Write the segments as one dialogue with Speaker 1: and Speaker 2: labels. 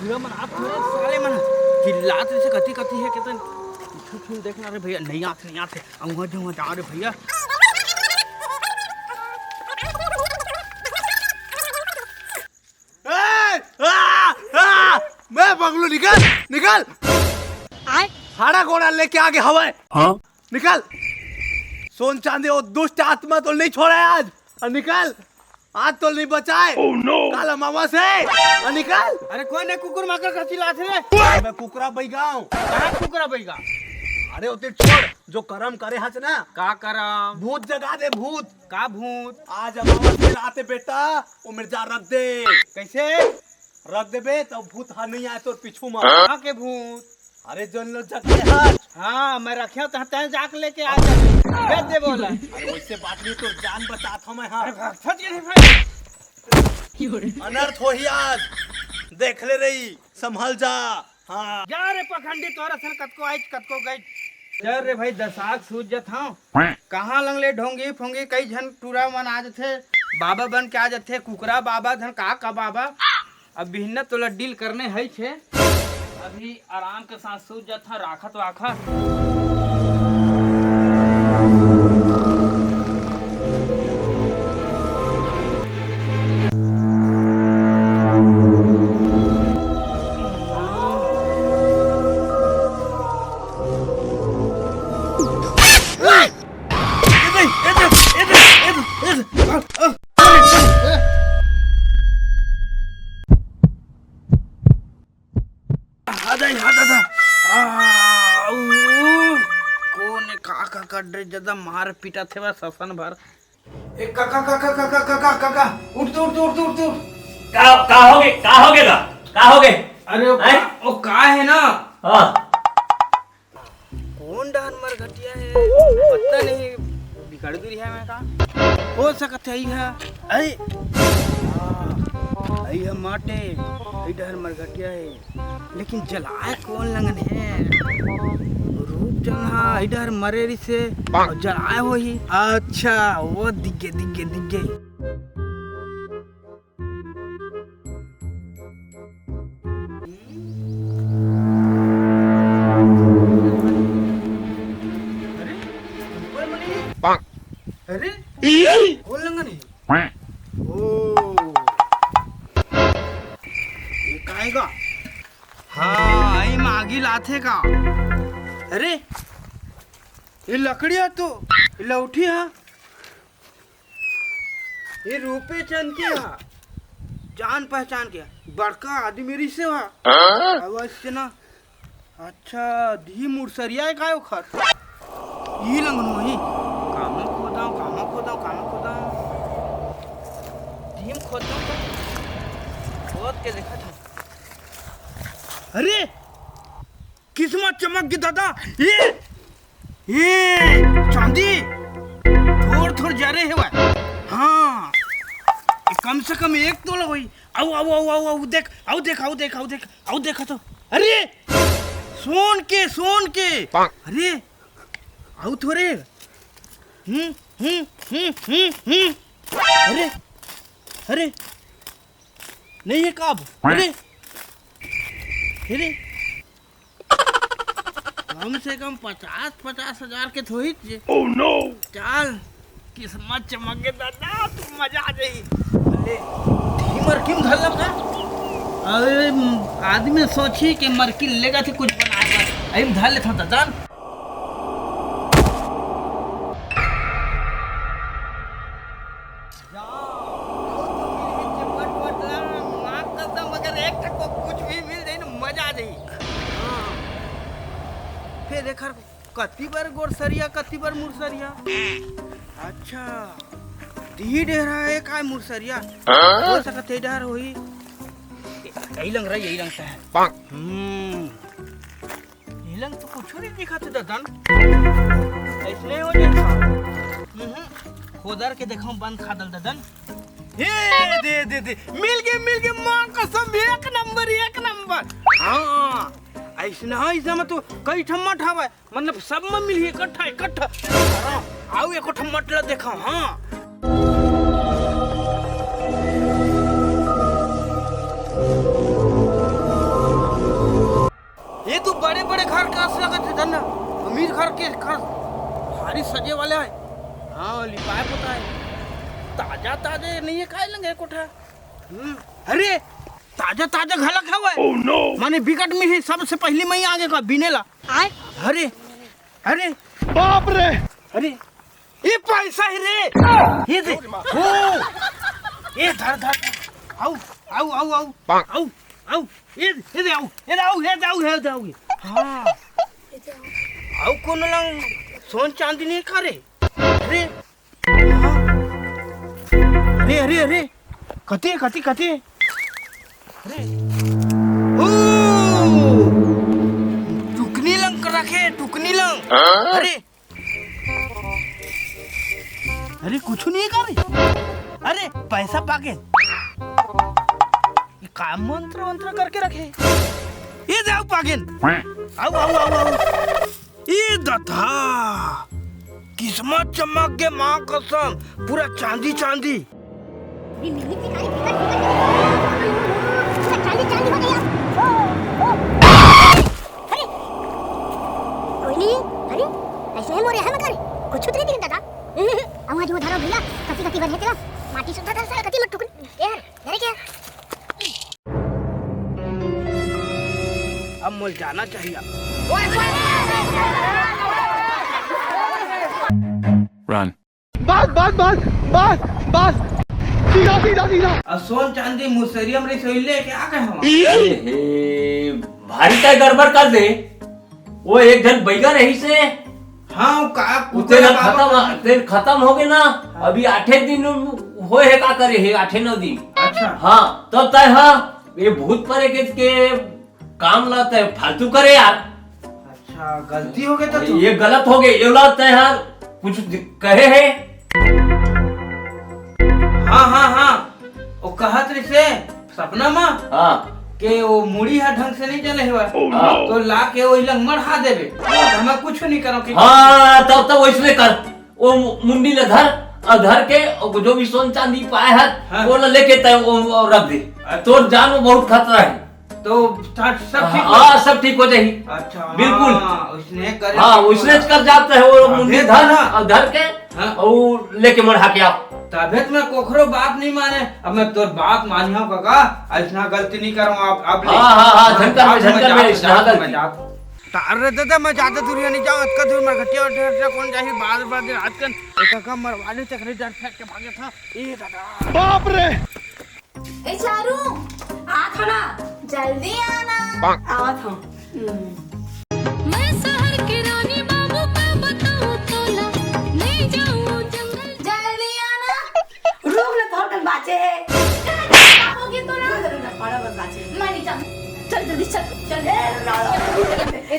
Speaker 1: पूरा मन आप थोड़े साले मन चिल्लात से कथी कथी है कितन छुप देखना रे भैया नहीं आते अंगूठा जो जा रे भैया
Speaker 2: मैं पगलू निकल हाड़ा घोड़ा लेके आगे हवा हाँ निकल सोन चांदी वो दुष्ट आत्मा तो नहीं छोड़ा है आज निकल आज तो नहीं बचाए कल मामा से निकल।
Speaker 1: अरे कोई नहीं कुकुर माकर का चिल्लात रे
Speaker 2: मैं कुकरा बैगा हूँ
Speaker 1: कहाँ कुकुरा बैगा
Speaker 2: अरे उते छोड़ जो कर्म करे हच ना
Speaker 1: का करम
Speaker 2: भूत जगा दे भूत
Speaker 1: का भूत
Speaker 2: आज मामा से आते बेटा वो मिर्जा रख दे
Speaker 1: कैसे
Speaker 2: रख दे बे तो भूत हाँ नहीं आए तो पीछू मार
Speaker 1: कहाँ के भूत
Speaker 2: अरे जो लोग जगते हाथ
Speaker 1: हाँ मैं रखे तो तय जाक लेके आ जा दे बोला
Speaker 2: अरे वैसे बात नहीं तो जान बचा था मैं हाँ अनर्थ हो ही आज देख ले रही संभल जा हाँ
Speaker 1: जा रे पखंडी तोरा सन कतको आई कतको गई जा रे भाई दसाक सूझ जत हां कहां लंगले ढोंगी फोंगी कई झन टूरा मन आज थे बाबा बन के आज थे कुकरा बाबा धन का बाबा अब बिहन्ना तोला डील करने है छे अभी आराम के साथ सूझ जत हां राखत वाखत ज्यादा मार पीटा थे बस ससन भर एक काका उठ
Speaker 3: का होगे
Speaker 1: अरे ओ का है ना
Speaker 3: हाँ
Speaker 1: कौन डहन मर घटिया है पता नहीं बिगड़ गई है मैं का हो सकत है अरे आई माटे आई डहन मर घटिया है लेकिन जलाए कौन लगन है रूप जंगा इधर मरेरी से जलाए हो ही अच्छा वो दिखे अरे कौन लंगन है ओ ये काएगा हाँ आई मागी लाथे का अरे ये लकड़िया तो लौठी है ये रूपे चंद के है जान पहचान के बड़का आदमी मेरी से अवश्य ना अच्छा धी मुरसरिया है काय खत ये लंगन वही कामा खोदा धीम खोदा खोद के देखा था अरे किस्मत चमक गई दादा ये चांदी थोड़ जा रहे है हाँ कम से कम एक तोला हुई आओ देखा तो अरे सोन के अरे आओ थोड़े अरे नहीं है काब अरे कम से कम 50,000 के थोड़ी
Speaker 3: ओह नो
Speaker 1: चल किस्मत चमक गए दादा तू मजा आ जाई अरे धीमर किम धरला का अरे आदमी सोची कि मरकी लेगा थे कुछ बनाएगा आई धर लेता दादा देखर कति बार गोरसरिया कति बार मुरसरिया अच्छा दी डेरा है काय मुरसरिया हो सकत है डर होई यही लंग रहा यही लंगता है ये लंग तो कुछ नहीं दिखाते ददन ऐसे हो जाए खोदर के देखो बंद खादल ददन हे दे मिल गए मां कसम एक नंबर हाँ ऐसा में तो कई ठम्मा ठावा मतलब सब में मिली इकट्ठा आओ एको ठम्मा देखा हाँ बड़े बड़े घर का लगत है धन्ना, अमीर घर के घर भारी सजे वाले है। हाँ लिपाए पता है, ताजा ताजे नहीं है खाए लेंगे कोठा। अरे ताजा ताजा घलक है वो। oh, no. माने बिकट में ही सबसे पहली मैं आगे का बिनेला। अरे अरे
Speaker 2: बाप रे,
Speaker 1: अरे ये पैसा ही रे, ये दे हो, ये धर धर, आओ आओ आओ आओ आओ आओ, ये दे आओ, ये आओ, ये आओ, ये आओ, हाँ आओ कौन लंग सोन चांदी नहीं करे। अरे अरे अरे अरे कते कते कते, अरे ओ टुकनी लंग रखे, टुकनी लंग। अरे अरे कुछ नहीं करे, अरे पैसा पाके काम मंत्र मंत्र करके रखे। ये जाओ पागेन, आओ आओ आओ आओ, ये दथा किस्मत चमक के माँ कसम, पूरा चांदी चांदी।
Speaker 4: ऐसे मोरे है मगर कुछ नहीं दिखता था। आवाज वो धारो भैया कति कति बन है तेरा माटी सुद्धा दर साल कति मत टुकन यार यार क्या
Speaker 1: अब मुझे जाना चाहिए।
Speaker 5: Run.
Speaker 2: बस बस बस बस बस, सीधा सीधा सीधा।
Speaker 1: अब सोन चांदी मुसरियम रे सोइले क्या कहे हम।
Speaker 3: ए, भारी का गड़बड़ कर दे, वो एक जन बैगा रही से।
Speaker 1: हाँ का
Speaker 3: तेल खत्म हो गए ना, अभी 8 दिन होए है, का करे है 8-9 दिन।
Speaker 1: अच्छा
Speaker 3: हाँ तब तय हाँ ये भूत परे के काम लाता है, फालतू करे यार।
Speaker 1: अच्छा गलती हो गई तो तू।
Speaker 3: ये गलत हो गए, ये लाता है यार, कुछ कहे है।
Speaker 1: हाँ हाँ हाँ वो कहत रही से सपना माँ
Speaker 3: हाँ
Speaker 1: के वो मुड़ी है ढंग से नहीं चले हुआ।
Speaker 3: no.
Speaker 1: तो ला के वो लंग मढ़ा देवे, हमें कुछ नहीं करो।
Speaker 3: हाँ तब तब वैसे कर, वो मुंडी ले धर और धर के जो भी सोन चांदी पाए है
Speaker 1: हाँ।
Speaker 3: वो लेके तय वो रख दे। तो जान में बहुत खतरा है,
Speaker 1: तो सब ठीक।
Speaker 3: हाँ सब ठीक हो जाएगी।
Speaker 1: अच्छा
Speaker 3: बिल्कुल।
Speaker 1: उसने कर,
Speaker 3: हाँ उसने कर जाता है, वो मुंडी
Speaker 1: भेज
Speaker 3: धर
Speaker 1: देना।
Speaker 3: और धर के
Speaker 1: हाँ।
Speaker 3: और लेके मढ़ा के आओ।
Speaker 1: तबियत में कोखरो बात नहीं माने, अब मैं तोर बात मानी हूँ काका, ऐसा गलती नहीं करूँ। आप
Speaker 3: हाँ झनकर में इतना गलती।
Speaker 1: तार दादा मैं ज्यादा दूर नहीं जाऊँ, अतका दूर मैं घटिया उठे कौन जाए बार बार दिन रात कन काका मरवाने चक्कर डर फेंक के भागे था। ए दादा
Speaker 2: बाप रे,
Speaker 6: ए चारू आ खाना जल्दी आना। आवत हूँ।
Speaker 4: मैं शहर के रानी बाबू का बताऊं तोला नहीं जाऊं जंगल।
Speaker 6: जल्दी आना। रुक ना थोड़ा कन बाचे है। होगी तो ना बड़ा बस बाचे। मैं नहीं जाऊँ। चल जल्दी चल चल।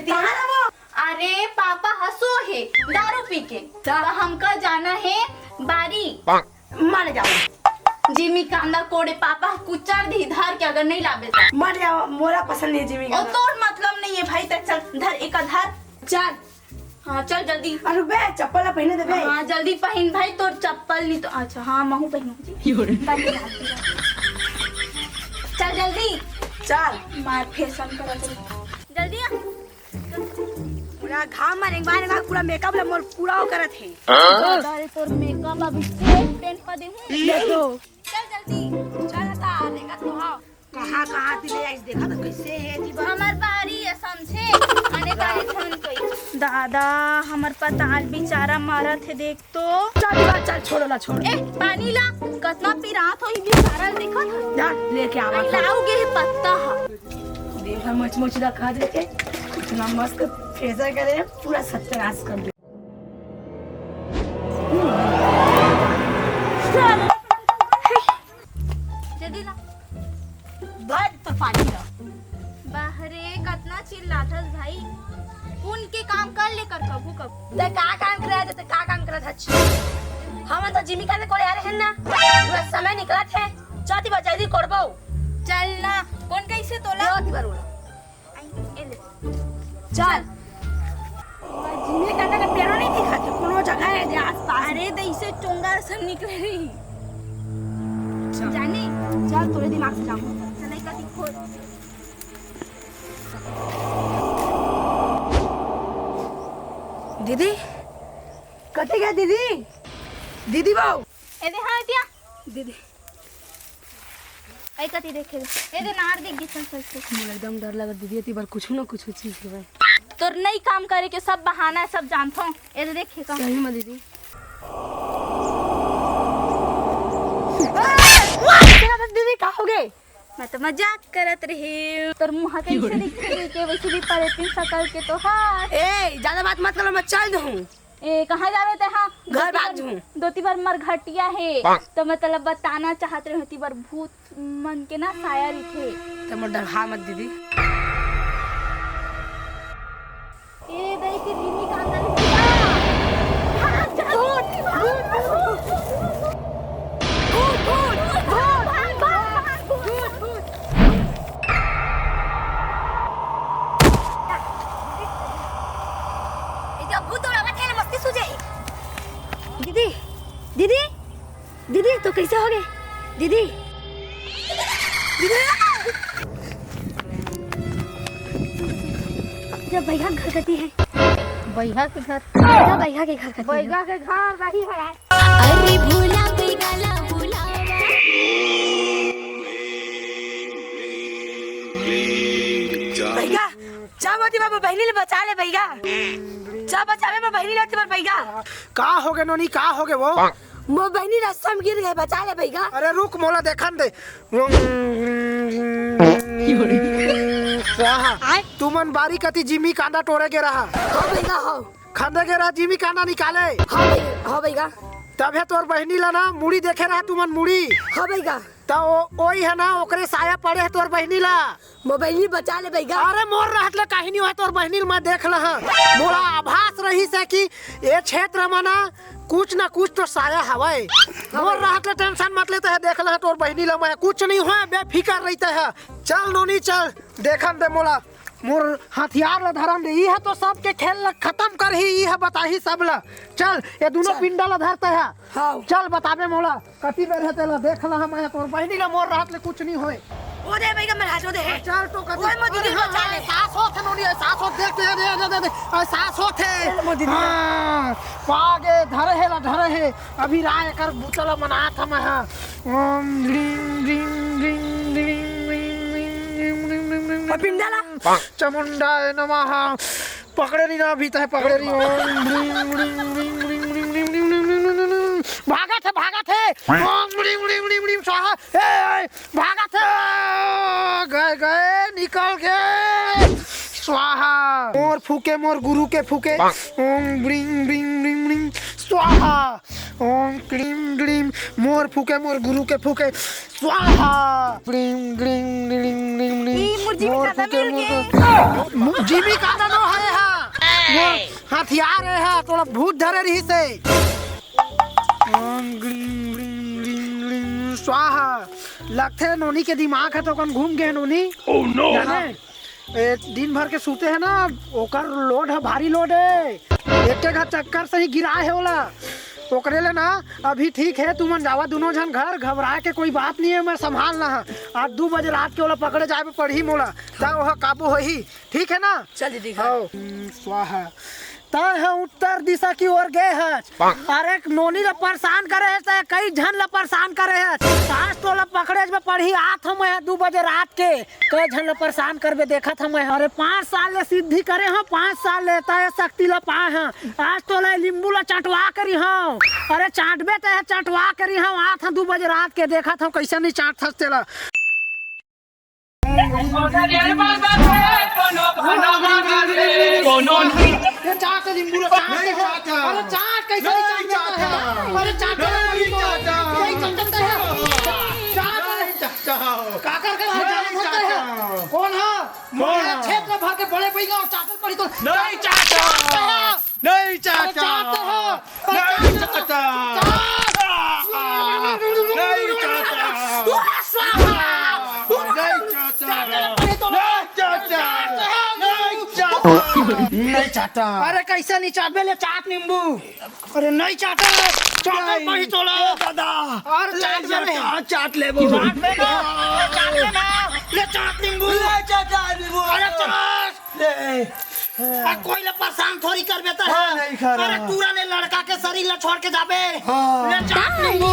Speaker 6: कहाँ ना वो?
Speaker 7: अरे पापा हंसो है दारू पी के, तो हमका जाना है बारी।
Speaker 6: मान जाओ।
Speaker 7: जिमी कांदा कोड़े पापा कुचर दी धर के, अगर नहीं लावे तो
Speaker 6: मर जाओ, मोरा पसंद नहीं जिमी
Speaker 7: ओ तो मतलब नहीं है भाई, तक चल धर एक धर।
Speaker 6: चल।
Speaker 7: हाँ चल जल्दी।
Speaker 6: अरे बे चप्पल ना पहने दे बे।
Speaker 7: हाँ जल्दी पहन भाई, तोर चप्पल नहीं तो। अच्छा हाँ महू पहनू। चल जल्दी
Speaker 6: चल
Speaker 7: मार फैशन करा जल्दी आ।
Speaker 6: पूरा घाम मारेंगे बाहर का पूरा मेकअप ला मोर पूरा हो करत है।
Speaker 7: अरे तोर मेकअप अभी पेंट कर दे हूं।
Speaker 6: देखो
Speaker 7: चल जल्दी
Speaker 6: चल ता देखा तो हाँ कहाँ दिले आइस देखा तो कैसे है जी बा।
Speaker 7: हमर बारी है समझे, आने गाड़ी फोन कोई दादा हमर पताल बेचारा मारत है देख तो।
Speaker 6: चल छोड़ो ना छोड़।
Speaker 7: ए पानी ला, कितना पिरात हो बेचारा देखत हो।
Speaker 6: जा लेके आवा।
Speaker 7: लाओगे पत्ता हा।
Speaker 6: देख हम मोच दा खा दे के इतना मस्त फेसर करे पूरा सत्यानाश कर दे।
Speaker 7: जल्दी ला
Speaker 6: भाई तो पानी ला।
Speaker 7: बाहरे कितना चिल्लाथस भाई, उनके काम कर लेकर कबू कब
Speaker 6: ते का काम करे ते का काम करत अछि। हम तो जिमी का कोले आ रहे हैं ना, पूरा समय निकलत है। चाती बा जल्दी करबो।
Speaker 7: चल ना कौन कैसे तोला
Speaker 6: जोती बरुला
Speaker 7: ए ले
Speaker 6: चल। जिमी का पेड़ो नहीं दिखा के कोनो जगह है जे आसपास।
Speaker 7: अरे दैसे चोंगा सब निकले रही जाने।
Speaker 6: चल तोरे दिमाग से जाऊं।
Speaker 7: चले का दिखो
Speaker 6: दीदी कथी गया दीदी दीदी बाऊ
Speaker 7: ए दे हां दिया
Speaker 6: दीदी
Speaker 7: ए कति देखे ए दे नार देख गी चल
Speaker 6: मुझे एकदम डर लगा दीदी इतनी बार कुछ ना कुछ चीज के भाई
Speaker 7: तोर नहीं काम करे के सब बहाना है सब जानथो ए दे देखे का
Speaker 6: सही में दीदी दीदी कहाँ हो गए
Speaker 7: मैं तो मजाक करत रही तोर मुंह कैसे दिखे के वैसे भी परेतीन सकल के तो हां
Speaker 6: ए ज्यादा बात मत करो मैं चल दूं
Speaker 7: ए कहाँ जावे ते हाँ
Speaker 6: घर बाजू
Speaker 7: दोती बार मरघटिया है तो मतलब बताना चाहते रहे होती बार भूत मन के ना शायर थे
Speaker 6: तो मैं डर हाँ मत दीदी
Speaker 7: ए देख रिमी का अंदर
Speaker 6: दीदी दीदी दीदी तो कैसे हो गए दीदी दीदी जब भैया घर गती है
Speaker 7: भैया के घर
Speaker 6: भैया के घर गती
Speaker 7: भैया के घर रही है
Speaker 4: अरे भूला बेगाला भूलावा
Speaker 6: भैया जा मोती बाबू बहनी ले बचा ले भैया जा बचावे में बहनी लेती पर भैया
Speaker 1: का हो गए नोनी का हो गए वो
Speaker 6: मो बहनी रास्ता में गिर गए बचा ले भैया
Speaker 1: अरे रुक मोला देखन दे तुमन बारी कति जिमी कांदा टोरे के रहा
Speaker 6: हो भैया हो
Speaker 1: खंदे के रहा जिमी कांदा निकाले
Speaker 6: हो भैया
Speaker 1: तबे तोर बहनी ला ना मुड़ी देखे रहा तुमन मुड़ी
Speaker 6: हो भैया
Speaker 1: तो ओई है ना ओकरे साया पड़े है तोर बहनी ला
Speaker 6: मो बहनी बचा ले भैया
Speaker 1: अरे मोर रहत ले काहे नहीं है तोर बहनी मैं देख लहा मोला आभास रही से कि ये क्षेत्र में ना कुछ ना कुछ तो साया हवाए मोर रहत ले टेंशन मत लेते है देख लहा तोर बहनी ला मैं कुछ नहीं हुआ बेफिकर रहते है चल नोनी चल देखन दे मोला मोर हथियार ला धरम दे ई है तो सब के खेल ला खत्म कर ही ई है बताही सब ला चल ये दोनों पिंडा ला धरते है
Speaker 6: हाँ
Speaker 1: चल बताबे मोला कति बेर रहते ला देख लहा मैं तोर बहनी ला मोर रहत ले कुछ नहीं होए
Speaker 6: ओ दे भैया मेरा हाथ दे
Speaker 1: चल तो कभी
Speaker 6: ओए मोदी जी बचा ले
Speaker 1: सास होत नोनी सास होत देखते हैं दे सास होत है
Speaker 6: मोदी जी
Speaker 1: हां पागे धरे है अभी राय कर बुतला मना था मैं ओम ड्रिंग ड्रिंग ड्रिंग ड्रिंग
Speaker 6: पिंडाला
Speaker 1: चामुंडाय नमः पकड़े नहीं ना अभी तक पकड़े नहीं ओम ड्रिंग ड्रिंग ड्रिंग भागा थे ओम ड्रिंग स्वाहा ए भागा थे गए निकल गए स्वाहा मोर फूके मोर गुरु के फूके ओम ब्रिंग ब्रिंग ब्रिंग ब्रिंग स्वाहा ओम क्लीम ग्लीम मोर फूके मोर गुरु के फूके स्वाहा bring bring bring bring more फूके मोर जीवी का नो है मोर हथियार है थोड़ा भूत धरे रही से ओम ग्लीम ग्लीम ग्लीम ग्लीम स्वाहा लगते नोनी के दिमाग है तो कौन घूम गए नोनी ओह नो दिन भर के सूते है ना ओकर लोड है भारी लोड है एक चक्कर से ही गिरा है ओला ओकरे ले ना अभी ठीक है तुमन जावा दोनों जन घर घबराए के कोई बात नहीं है मैं संभाल ना आज 2 बजे रात के ओला पकड़े जाए पड़ी मोला ता वह काबू हो ही ठीक है ना
Speaker 6: चल दीदी
Speaker 1: आओ स्वाहा तय है उत्तर दिशा की ओर गए है अरे नोनी ला परेशान करे है कई झन ला परेशान करे है आज तो ला पकड़े में पढ़ी आत हम 2 बजे रात के कई झन ला परेशान करबे देखा था मैं अरे 5 साल ले सिद्धि करे हैं 5 साल लेता है शक्ति ला पाए हैं आज तो ला लींबू ला चटवा करी हूँ अरे चाटबे तो चटवा करी हूँ आत हम 2 बजे रात के देखा था कैसे नहीं चाट थसते ला चाट नींबू अरे चाट कैसे चाट है अरे चाट काकर का होता है कौन है क्षेत्र भर के बड़े पैगा और चाटल पड़ी तो नहीं चाटा नहीं चाटा नहीं चाटा नहीं चाटा अरे कैसे नहीं चाट ले चाट नींबू अरे नहीं चाटा चाट पड़ी तोला दादा और चाट ले वो चाट ले चाट नींबू ले चाटा नींबू अरे चाट ले कोई ले परेशान थोड़ी कर बेता
Speaker 2: हाँ, नहीं खा रहा।
Speaker 1: अरे तूरा ने लड़का के शरीर ले छोड़ के जाबे
Speaker 2: हाँ।
Speaker 1: ले जा नींबू